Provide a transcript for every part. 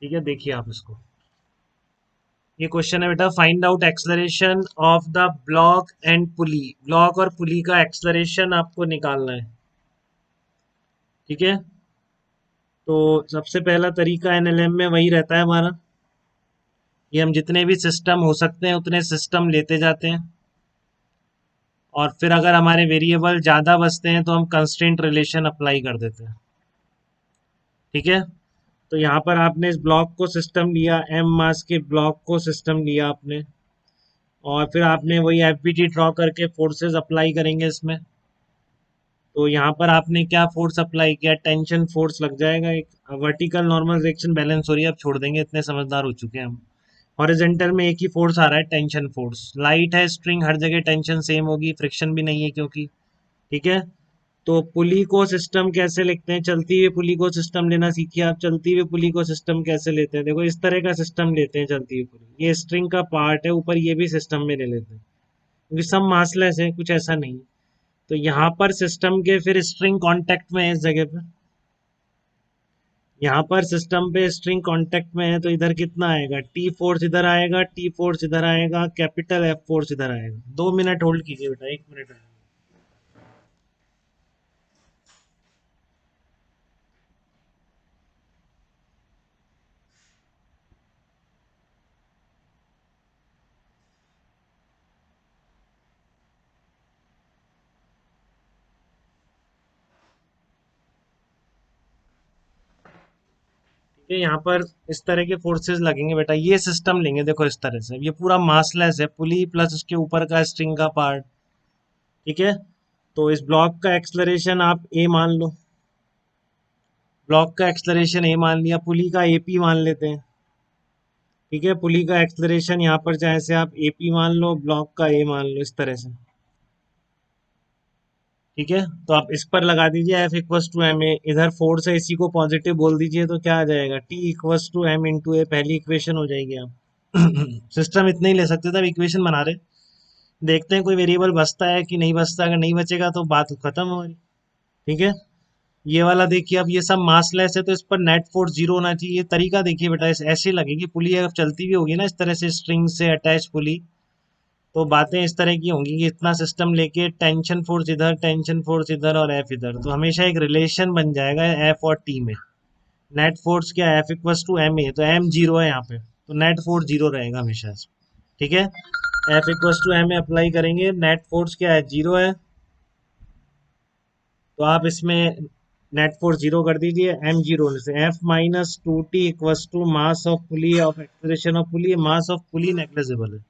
ठीक है, देखिए आप इसको। ये क्वेश्चन है बेटा, find out acceleration of the block and pulley. Block और पुली का एक्सलरेशन आपको निकालना है। ठीक है, तो सबसे पहला तरीका एनएलएम में वही रहता है हमारा, ये हम जितने भी सिस्टम हो सकते हैं उतने सिस्टम लेते जाते हैं, और फिर अगर हमारे वेरिएबल ज़्यादा बचते हैं तो हम कंस्ट्रेंट रिलेशन अप्लाई कर देते हैं। ठीक है, तो यहाँ पर आपने इस ब्लॉक को सिस्टम लिया, एम मास के ब्लॉक को सिस्टम लिया आपने, और फिर आपने वही एफबीटी ड्रॉ करके फोर्सेस अप्लाई करेंगे इसमें। तो यहाँ पर आपने क्या फोर्स अप्लाई किया, टेंशन फोर्स लग जाएगा एक। वर्टिकल नॉर्मल रिएक्शन बैलेंस हो रही है, अब छोड़ देंगे, इतने समझदार हो चुके हैं हम। हॉरिजॉन्टल में एक ही फोर्स आ रहा है, टेंशन फोर्स। लाइट है स्ट्रिंग, हर जगह टेंशन सेम होगी, फ्रिक्शन भी नहीं है क्योंकि। ठीक है, तो पुली को सिस्टम कैसे लिखते हैं, चलती हुई पुली को सिस्टम लेना सीखिए आप। चलती हुई पुली को सिस्टम कैसे लेते हैं, देखो इस तरह का सिस्टम लेते हैं चलती हुई पुली। ये स्ट्रिंग का पार्ट है ऊपर, ये भी सिस्टम में ले लेते हैं क्योंकि सब मासलेस है, कुछ ऐसा नहीं। तो यहाँ पर सिस्टम के फिर स्ट्रिंग कांटेक्ट में है इस जगह पे, यहाँ पर सिस्टम पे स्ट्रिंग कांटेक्ट में है, तो इधर कितना आएगा, टी फोर्स इधर आएगा, टी फोर्स इधर आएगा, कैपिटल एफ फोर्स इधर आएगा। 2 मिनट होल्ड कीजिए बेटा, 1 मिनट आएगा। ठीक है, यहाँ पर इस तरह के फोर्सेस लगेंगे बेटा, ये सिस्टम लेंगे, देखो इस तरह से, ये पूरा मासलेस है, पुली प्लस उसके ऊपर का स्ट्रिंग का पार्ट। ठीक है, तो इस ब्लॉक का एक्सलरेशन आप ए मान लो, ब्लॉक का एक्सलरेशन ए मान लिया, पुली का एपी मान लेते हैं। ठीक है, पुली का एक्सलरेशन यहाँ पर चाहे से आप एपी मान लो, ब्लॉक का ए मान लो, इस तरह से। ठीक है, तो आप इस पर लगा दीजिए F equals to M A, इधर फोर्स है इसी को पॉजिटिव बोल दीजिए, तो क्या आ जाएगा, T equals to M into A, पहली इक्वेशन हो जाएगी आप। सिस्टम इतने ही ले सकते थे, अब इक्वेशन बना रहे, देखते हैं कोई वेरिएबल बचता है कि नहीं बचता, अगर नहीं बचेगा तो बात खत्म हमारी। ठीक है, ये वाला देखिए, अब ये सब मासलेस है तो इस पर नेट फोर्स जीरो होना चाहिए। ये तरीका देखिए बेटा, ऐसे लगेगी पुली, अगर चलती भी होगी ना इस तरह से स्ट्रिंग से अटैच पुली, तो बातें इस तरह की होंगी कि इतना सिस्टम लेके टेंशन फोर्स इधर, टेंशन फोर्स इधर और एफ इधर, तो हमेशा एक रिलेशन बन जाएगा एफ और टी में। नेट फोर्स क्या है, F equals to M A, तो एम जीरो है यहाँ पे, तो नेट फोर्स जीरो रहेगा हमेशा इसमें। ठीक है, F equals to M A apply करेंगे, नेट फोर्स क्या है, जीरो है, तो आप इसमें नेट फोर्स जीरो कर दीजिए, एम जीरो होने से F minus two T equals to mass of pulley of acceleration of pulley, mass of pulley negligible है।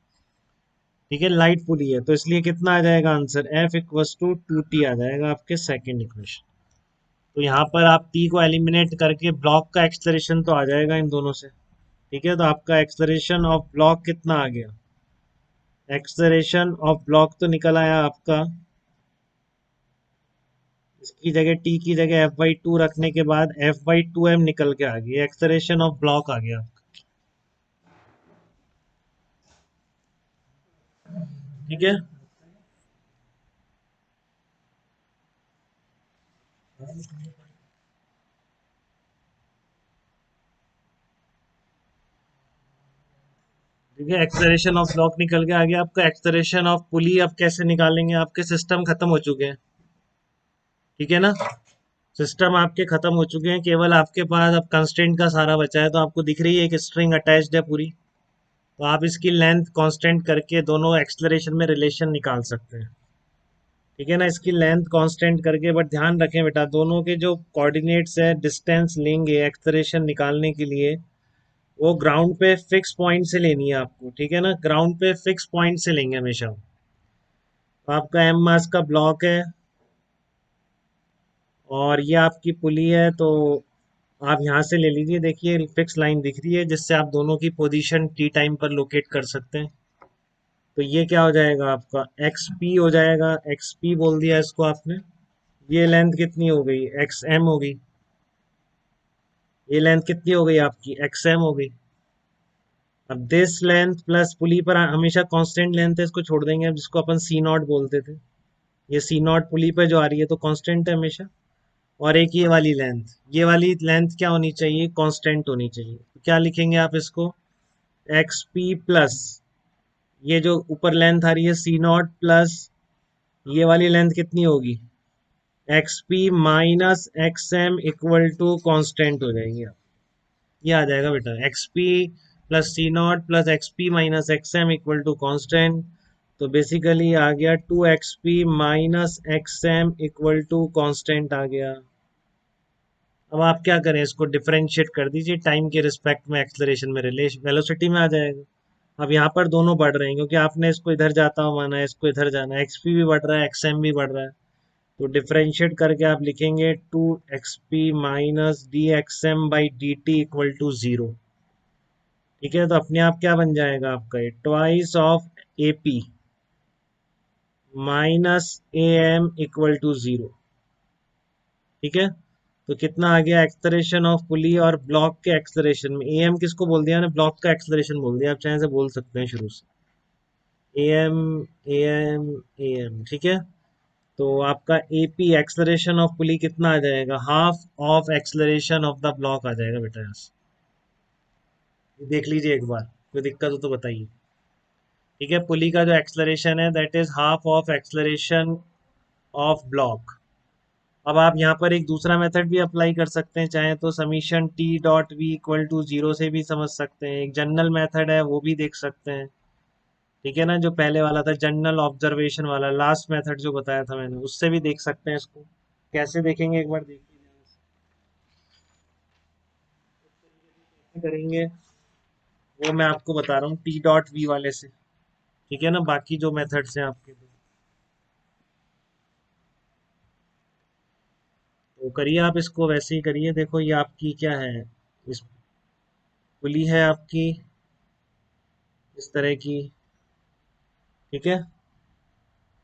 ठीक है, लाइट पुली है, तो इसलिए कितना आ जाएगा answer, F equals to two T आ जाएगा आपके सेकेंड इक्वेशन। तो यहाँ पर आप टी को एलिमिनेट करके ब्लॉक का एक्सलरेशन तो आ जाएगा इन दोनों से। ठीक है, तो आपका एक्सलरेशन ऑफ ब्लॉक कितना आ गया, एक्सलरेशन ऑफ ब्लॉक तो निकल आया आपका, इसकी जगह टी की जगह एफ बाई टू रखने के बाद एफ बाई टू एम निकल के आ गया, एक्सलरेशन ऑफ ब्लॉक आ गया। ठीक है, ठीक है, एक्सलरेशन ऑफ ब्लॉक निकल के आ गया आपका। एक्सलरेशन ऑफ पुली अब कैसे निकालेंगे, आपके सिस्टम खत्म हो चुके हैं। ठीक है ना, सिस्टम आपके खत्म हो चुके हैं, केवल आपके पास अब कंस्ट्रेंट का सारा बचा है। तो आपको दिख रही है एक स्ट्रिंग अटैच्ड है पूरी, तो आप इसकी लेंथ कांस्टेंट करके दोनों एक्सलरेशन में रिलेशन निकाल सकते हैं। ठीक है ना, इसकी लेंथ कांस्टेंट करके, बट ध्यान रखें बेटा, दोनों के जो कोऑर्डिनेट्स है डिस्टेंस लेंगे एक्सलरेशन निकालने के लिए, वो ग्राउंड पे फिक्स पॉइंट से लेनी है आपको। ठीक है ना, ग्राउंड पे फिक्स पॉइंट से लेंगे हमेशा। तो आपका एम मास का ब्लॉक है और ये आपकी पुली है, तो आप यहाँ से ले लीजिए, देखिए फिक्स लाइन दिख रही है जिससे आप दोनों की पोजीशन टी टाइम पर लोकेट कर सकते हैं। तो ये क्या हो जाएगा आपका, एक्स पी हो जाएगा, एक्स पी बोल दिया इसको आपने। ये लेंथ कितनी हो गई, एक्स एम हो गई। ये लेंथ कितनी हो गई आपकी, एक्स एम हो गई। अब दिस लेंथ प्लस पुली पर हमेशा कांस्टेंट लेंथ है, इसको छोड़ देंगे अब, जिसको अपन सी नॉट बोलते थे। ये सी नॉट पुली पे जो आ रही है तो कांस्टेंट है हमेशा। और एक ये वाली लेंथ क्या होनी चाहिए, कांस्टेंट होनी चाहिए। तो क्या लिखेंगे आप इसको, एक्स पी प्लस ये जो ऊपर लेंथ आ रही है सी नॉट प्लस ये वाली लेंथ कितनी होगी, X P minus X M equal to constant हो जाएंगे आप। ये आ जाएगा बेटा, X P plus C naught plus X P minus X M equal to constant. तो बेसिकली आ गया two X P minus X M equal to constant आ गया। अब आप क्या करें, इसको डिफरेंशिएट कर दीजिए टाइम के रिस्पेक्ट में, एक्सलरेशन में रिलेशन वेलोसिटी में आ जाएगा। अब यहाँ पर दोनों बढ़ रहे हैं क्योंकि आपने इसको इधर जाता हुआ माना है, इसको इधर जाना है, एक्स पी भी बढ़ रहा है, एक्स एम भी बढ़ रहा है। तो डिफरेंशिएट करके आप लिखेंगे two X P minus D X M by D T equal to zero. ठीक है, तो अपने आप क्या बन जाएगा आपका, ये twice of A P minus A M equal to zero. ठीक है, तो कितना आ गया एक्सलरेशन ऑफ पुली और ब्लॉक के एक्सलरेशन में, ए एम किसको बोल दिया ना, ब्लॉक का एक्सलरेशन बोल दिया, आप चाहे से बोल सकते हैं शुरू से, A M A M A M. ठीक है, तो आपका एपी एक्सलरेशन ऑफ पुली कितना आ जाएगा, half of acceleration of the block आ जाएगा बेटा। यहाँ से देख लीजिए एक बार, कोई दिक्कत हो तो बताइए। ठीक है, पुली का जो एक्सलरेशन है that is half of acceleration of block. अब आप यहाँ पर एक दूसरा मेथड भी अप्लाई कर सकते हैं, चाहे तो summation T dot V equal to zero से भी समझ सकते हैं, एक जनरल मेथड है वो भी देख सकते हैं। ठीक है ना, जो पहले वाला था जनरल ऑब्जर्वेशन वाला, लास्ट मेथड जो बताया था मैंने, उससे भी देख सकते हैं इसको। कैसे देखेंगे एक बार देखिए, करेंगे वो मैं आपको बता रहा हूँ टी डॉट वी वाले से। ठीक है ना, बाकी जो मेथड्स हैं आपके तो करिए आप इसको वैसे ही करिए। देखो ये आपकी क्या है, इस पुली है आपकी इस तरह की। ठीक है,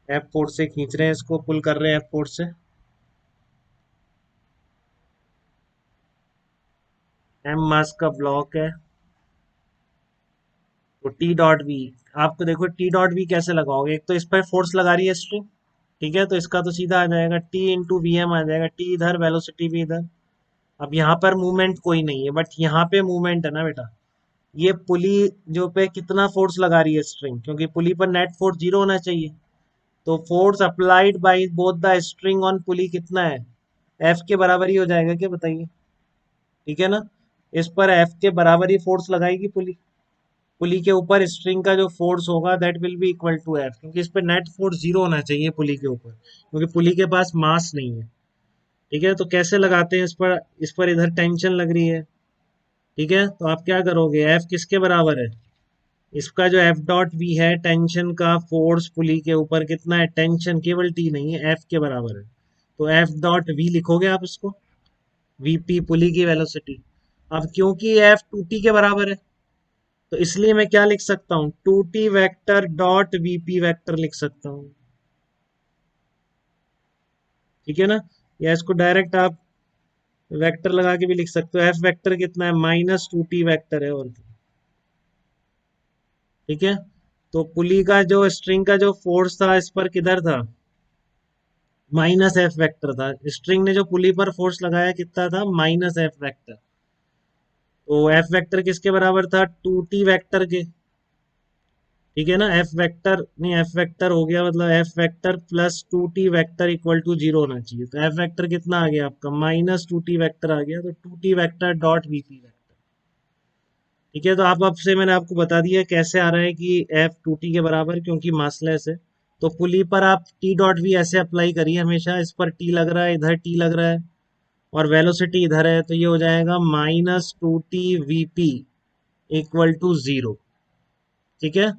एफ फोर्स से खींच रहे हैं इसको, पुल कर रहे हैं एफ फोर्स से, एम मास का ब्लॉक है। तो टी डॉट वी, आपको देखो टी डॉट वी कैसे लगाओगे, एक तो इस पर फोर्स लगा रही है स्ट्रिंग। ठीक है, तो इसका तो सीधा आ जाएगा टी इंटू वी एम आ जाएगा, टी इधर वेलोसिटी भी इधर। अब यहाँ पर मूवमेंट कोई नहीं है, बट यहाँ पे मूवमेंट है ना बेटा। ये पुली जो पे कितना फोर्स लगा रही है स्ट्रिंग, क्योंकि पुली पर नेट फोर्स जीरो होना चाहिए। तो force applied by both the string on pulley कितना है, एफ के बराबर ही हो जाएगा क्या, बताइए। ठीक है ना, इस पर एफ के बराबर ही फोर्स लगाएगी पुली। पुली के ऊपर स्ट्रिंग का जो फोर्स होगा that will be equal to F, क्योंकि इस पर नेट फोर्स जीरो होना चाहिए पुली के ऊपर, क्योंकि पुली के पास मास नहीं है। ठीक है, तो कैसे लगाते हैं इस पर इधर टेंशन लग रही है। ठीक है, तो आप क्या करोगे, एफ किसके बराबर है, इसका जो एफ डॉट वी है टेंशन का फोर्स पुली के ऊपर कितना है, टेंशन केवल टी नहीं है, एफ के बराबर है। तो एफ डॉट वी लिखोगे आप इसको, वीपी पुली की वेलोसिटी। अब क्योंकि एफ टू टी के बराबर है, तो इसलिए मैं क्या लिख सकता हूँ, two T vector dot VP vector लिख सकता हूँ। ठीक है ना, या इसको डायरेक्ट आप वेक्टर लगा के भी लिख सकते हो, एफ वेक्टर कितना है, माइनस टू टी वैक्टर है और क्या। ठीक है, तो पुली का जो स्ट्रिंग का जो फोर्स था इस पर किधर था, माइनस एफ वेक्टर था। स्ट्रिंग ने जो पुली पर फोर्स लगाया कितना था, माइनस एफ वेक्टर। तो एफ वेक्टर किसके बराबर था, टू टी वेक्टर के। ठीक है ना, एफ वेक्टर नहीं, एफ वेक्टर हो गया मतलब F vector plus two T vector equal to zero होना चाहिए। तो एफ वेक्टर कितना आ गया आपका, माइनस टू टी वेक्टर आ गया, तो two T vector dot VP vector. ठीक है, तो आप अब से मैंने आपको बता दिया कैसे आ रहा है कि एफ टू टी के बराबर, क्योंकि मासलेस है। तो पुली पर आप टी डॉट वी ऐसे अप्लाई करिए हमेशा, इस पर टी लग रहा है, इधर टी लग रहा है, और वेलोसिटी इधर है, तो ये हो जाएगा minus two T V P equal to zero. ठीक है,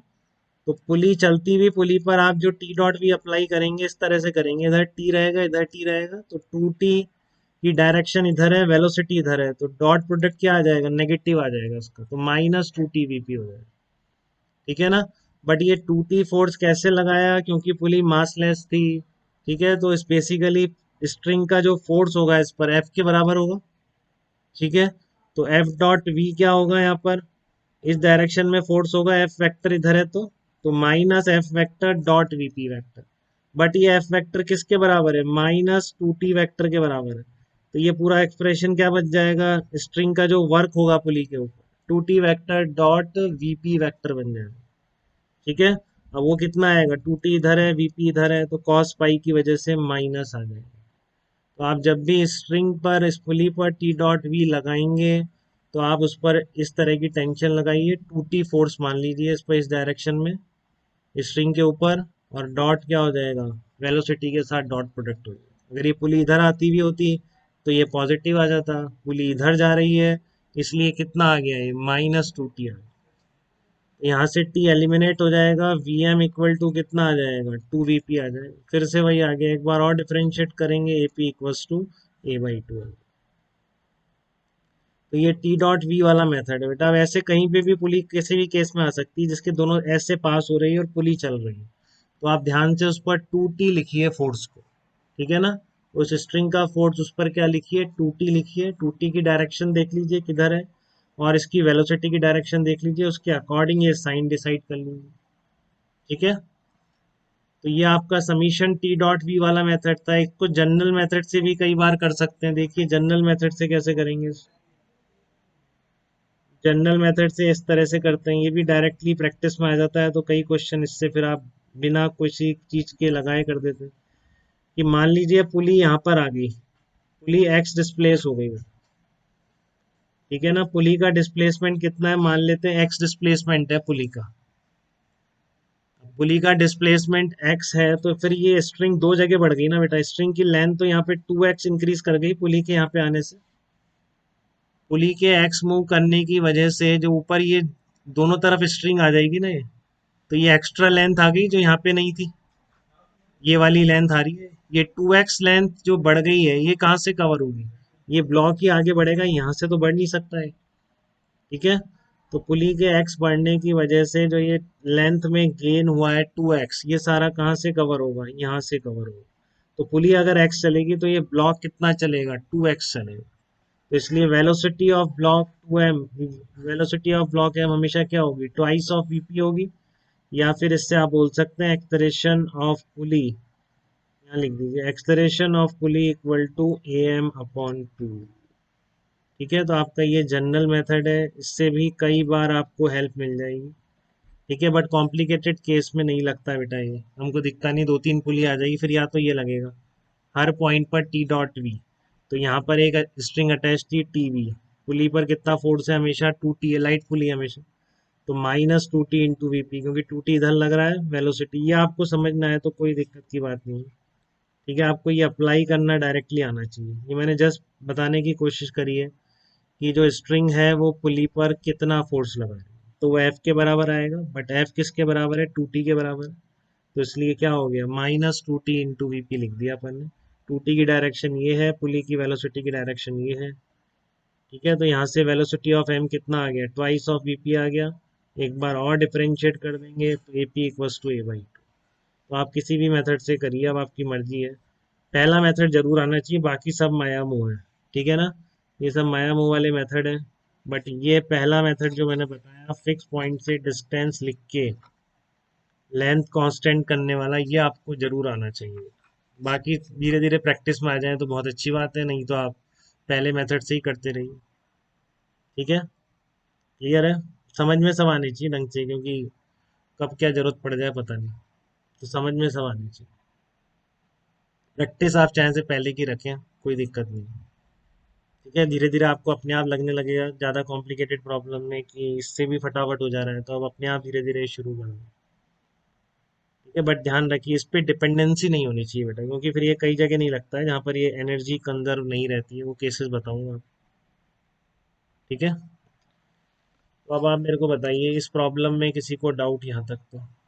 तो पुली चलती हुई पुली पर आप जो टी डॉट भी अप्लाई करेंगे इस तरह से करेंगे, इधर टी रहेगा इधर टी रहेगा, तो टू टी की डायरेक्शन इधर है, वेलोसिटी इधर है, तो डॉट प्रोडक्ट क्या आ जाएगा, नेगेटिव आ जाएगा उसका, तो माइनस टू टी वीपी हो जाएगा। ठीक है ना, बट ये टू टी फोर्स कैसे लगाया, क्योंकि पुली मासलेस थी। ठीक है, तो इस बेसिकली स्ट्रिंग का जो फोर्स होगा इस पर एफ के बराबर होगा। ठीक है, तो एफ डॉट वी क्या होगा यहाँ पर, इस डायरेक्शन में फोर्स होगा, एफ वेक्टर इधर है तो minus F vector dot VP vector. But ये एफ वेक्टर किसके बराबर है, माइनस टू टी वेक्टर के बराबर है। तो ये पूरा एक्सप्रेशन क्या बच जाएगा, स्ट्रिंग का जो वर्क होगा पुली के ऊपर, 2t vector dot VP vector बन जाएगा। ठीक है, अब वो कितना आएगा, 2t इधर है वीपी इधर है, तो कॉस पाई की वजह से माइनस आ जाएगा। तो आप जब भी स्ट्रिंग पर इस पुली पर टी डॉट वी लगाएंगे तो आप उस पर इस तरह की टेंशन लगाइए, 2t फोर्स मान लीजिए इस पर, इस डायरेक्शन में स्ट्रिंग के ऊपर, और डॉट क्या हो जाएगा, वेलोसिटी के साथ डॉट प्रोडक्ट हो जाएगा। अगर ये पुली इधर आती भी होती तो ये पॉजिटिव आ जाता, पुली इधर जा रही है इसलिए कितना आ गया, ये -2t आ गया। यहाँ से t एलिमिनेट हो जाएगा, वी एम इक्वल टू कितना आ जाएगा, 2vp आ जाएगा। फिर से वही आ गया, एक बार और डिफरेंशिएट करेंगे, ap इक्वल्स टू a/2। तो ये टी डॉट वी वाला मेथड है बेटा। अब ऐसे कहीं पे भी पुली किसी भी केस में आ सकती है जिसके दोनों ऐसे पास हो रही है और पुली चल रही है, तो आप ध्यान से उस पर 2t लिखिए फोर्स को। ठीक है ना, उस स्ट्रिंग का फोर्स उस पर क्या लिखिए, 2t लिखिए। 2t की डायरेक्शन देख लीजिए किधर है, और इसकी वेलोसिटी की डायरेक्शन देख लीजिए, उसके अकॉर्डिंग ये साइन डिसाइड कर लीजिए। ठीक है, तो ये आपका समीशन टी डॉट वी वाला मेथड था। एक को जनरल मेथड से भी कई बार कर सकते हैं, देखिए जनरल मेथड से कैसे करेंगे। जनरल मेथड से इस तरह से करते हैं, ये भी डायरेक्टली प्रैक्टिस में आ जाता है, तो कई क्वेश्चन इससे फिर आप बिना किसी चीज के लगाए कर देते हैं। कि मान लीजिए पुली यहाँ पर आ गई, पुली एक्स डिस्प्लेस हो गई। ठीक है ना, पुली का डिस्प्लेसमेंट कितना है, मान लेते हैं एक्स डिस्प्लेसमेंट है पुली का। पुली का डिस्प्लेसमेंट एक्स है, तो फिर ये स्ट्रिंग दो जगह बढ़ गई ना बेटा, स्ट्रिंग की लेंथ तो यहाँ पे 2x इंक्रीज कर गई पुली के यहाँ पे आने से। पुली के एक्स मूव करने की वजह से जो ऊपर ये दोनों तरफ स्ट्रिंग आ जाएगी ना, ये तो ये एक्स्ट्रा लेंथ आ गई जो यहाँ पे नहीं थी, ये वाली लेंथ आ रही है। ये 2x लेंथ जो बढ़ गई है ये कहाँ से कवर होगी, ये ब्लॉक ही आगे बढ़ेगा, यहाँ से तो बढ़ नहीं सकता है। ठीक है, तो पुली के एक्स बढ़ने की वजह से जो ये लेंथ में गेन हुआ है 2x, ये सारा कहाँ से कवर होगा, यहाँ से कवर होगा। तो पुली अगर एक्स चलेगी तो ये ब्लॉक कितना चलेगा, 2x चलेगा। तो इसलिए velocity of block 2m, velocity of block m हमेशा क्या होगी, ट्वाइस ऑफ वीपी होगी। या फिर इससे आप बोल सकते हैं एक्सलेरेशन ऑफ पुली, यहाँ लिख दीजिए acceleration of pulley equal to am/2। ठीक है, तो आपका ये जनरल मेथड है, इससे भी कई बार आपको हेल्प मिल जाएगी। ठीक है, बट कॉम्प्लिकेटेड केस में नहीं लगता बेटा, ये हमको दिखता नहीं, 2-3 पुली आ जाएगी, फिर या तो ये लगेगा हर पॉइंट पर टी डॉट वी। तो यहाँ पर एक स्ट्रिंग अटैच थी टी वी, पुली पर कितना फोर्स है, हमेशा 2t है, लाइट पुली हमेशा, तो -2t इंटू वीपी, क्योंकि 2t इधर लग रहा है वेलोसिटी। ये आपको समझ में आए तो कोई दिक्कत की बात नहीं है। ठीक है, आपको ये अप्लाई करना डायरेक्टली आना चाहिए, ये मैंने जस्ट बताने की कोशिश करी है कि जो स्ट्रिंग है वो पुली पर कितना फोर्स लगा है, तो वो एफ के बराबर आएगा, बट एफ किसके बराबर है, 2t के बराबर है। तो इसलिए क्या हो गया, -2t इंटू वीपी लिख दिया अपन ने। 2t की डायरेक्शन ये है, पुली की वेलोसिटी की डायरेक्शन ये है। ठीक है, तो यहाँ से वेलोसिटी ऑफ एम कितना आ गया, ट्वाइस ऑफ वीपी आ गया। एक बार और डिफरेंशिएट कर देंगे तो एपी इक्वल्स टू a/2। तो आप किसी भी मेथड से करिए, अब आपकी मर्जी है। पहला मेथड जरूर आना चाहिए, बाकी सब माया मुँह है। ठीक है ना, ये सब माया मुँह वाले मेथड है, बट ये पहला मेथड जो मैंने बताया, फिक्स पॉइंट से डिस्टेंस लिख के लेंथ कांस्टेंट करने वाला, ये आपको जरूर आना चाहिए। बाकी धीरे धीरे प्रैक्टिस में आ जाए तो बहुत अच्छी बात है, नहीं तो आप पहले मेथड से ही करते रहिए। ठीक है, क्लियर है, समझ में सब आनी चाहिए ढंग से, क्योंकि कब क्या जरूरत पड़ जाए पता नहीं, तो समझ में सब आनी चाहिए। प्रैक्टिस आप चाहे से पहले की रखें, कोई दिक्कत नहीं। ठीक है, धीरे धीरे आपको अपने आप लगने लगेगा ज़्यादा कॉम्प्लिकेटेड प्रॉब्लम में कि इससे भी फटाफट हो जा रहा है, तो अब अपने आप धीरे धीरे शुरू कर दें। ठीक है, बट ध्यान रखिए इस पे डिपेंडेंसी नहीं होनी चाहिए बेटा, क्योंकि फिर ये कई जगह नहीं लगता है जहाँ पर ये एनर्जी कंजर्व नहीं रहती है, वो केसेस बताऊंगा। ठीक है, तो अब आप मेरे को बताइए इस प्रॉब्लम में किसी को डाउट यहाँ तक तो।